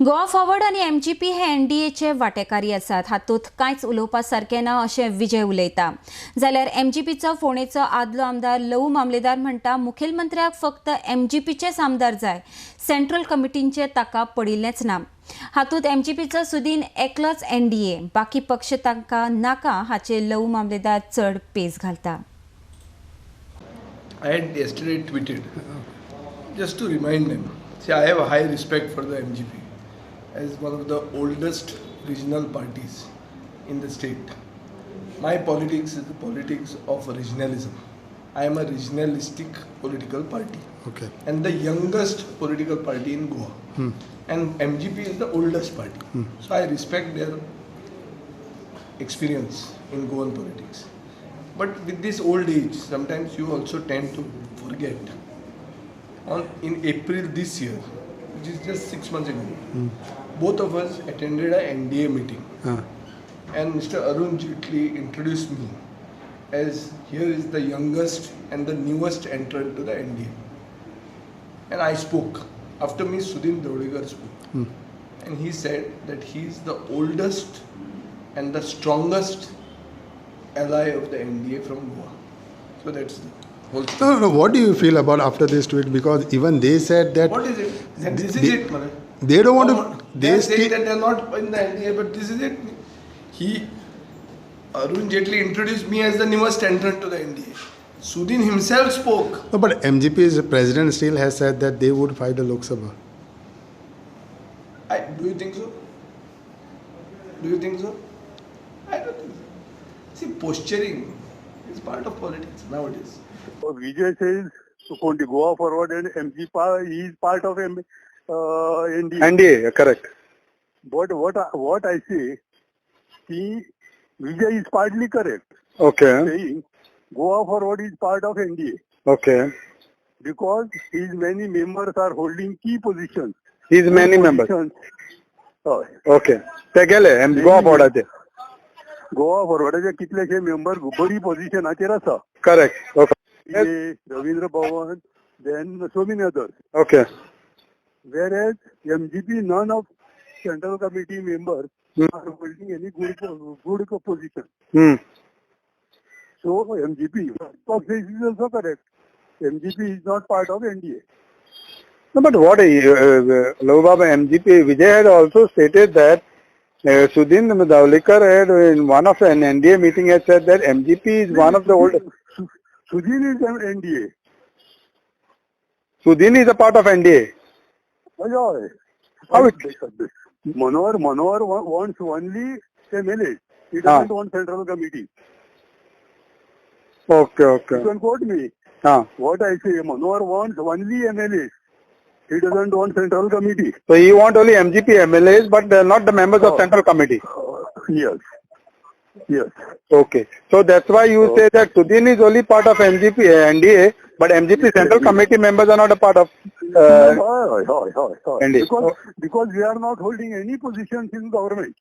Goa forward आणि MGP हे एनडीएचे वांटेकारी आसात. हातूंत कांयच उलोवपा सारकें ना अशें विजय उलयता. जाल्यार एमजीपीचो फोंडेचो आदलो आमदार लवू मामलेदार म्हणटा मुखेलमंत्र्याक फक्त एमजीपीचेच आमदार जाय, सेंट्रल कमिटींचे ताका पडिल्लेच ना. हातूंत एमजीपीचो सुदीन एकलोच एनडीए, बाकी पक्ष तांकां नाका हाचेर लवू मामलेदार चड पेस घालता. I had yesterday tweeted, just to remind them, see, I have a high respect for the MGP as one of the oldest regional parties in the state. My politics is the politics of regionalism. I am a regionalistic political party. Okay. And the youngest political party in Goa. And MGP is the oldest party. So I respect their experience in Goan politics. But with this old age, sometimes you also tend to forget. In April this year, which is just 6 months ago, both of us attended a NDA meeting. And Mr. Arun Jaitley introduced me as here is the youngest and the newest entrant to the NDA. And I spoke. After me, Sudhin Dodekar spoke. And he said that he is the oldest and the strongest ally of the NDA from Goa. So that's the whole thing. No. What do you feel about after this tweet? Because even they said that What is it? This is it, man. they don't want to. They are saying that they are not in the NDA, but this is it. Arun Jaitley introduced me as the newest entrant to the NDA. Sudhin himself spoke. No, but MGP's president still has said that they would fight the Lok Sabha. Do you think so? Do you think so? I don't think so. See, posturing is part of politics nowadays. Vijay says on the Goa Forward and MG, he is part of NDA. NDA, correct. But what I say, Vijay is partly correct. Okay. Saying Goa Forward is part of NDA Okay. because his many members are holding key positions. He's many members. हय. Okay. ते गेले गोवा बोर्डाचे. गोवा फॉरवर्डाचे कितलेशे member बरी पोझिशनाचेर आसा. Correct. Okay. Ravindra भवन, then so many others. Okay. Whereas MGP, none of central committee members are holding any good position. So MGP, this is also correct. MGP is not part of NDA. No, but what Lobaba MGP Vijay had also stated that Sudhin Dodekar had in one of an NDA meeting had said that MGP is one of the oldest. Sudhin is an NDA. Sudhin is a part of NDA. How it? Manohar wants only MLA. He doesn't want central committee. Okay. You can quote me. What I say, Manohar wants only MLA. He doesn't want central committee. So he want only MGP MLAs, but not the members of central committee. Yes. Okay. So that's why you say that Sudhin is only part of MGP NDA, but MGP central committee members are not a part of NDA. Because we are not holding any positions in government.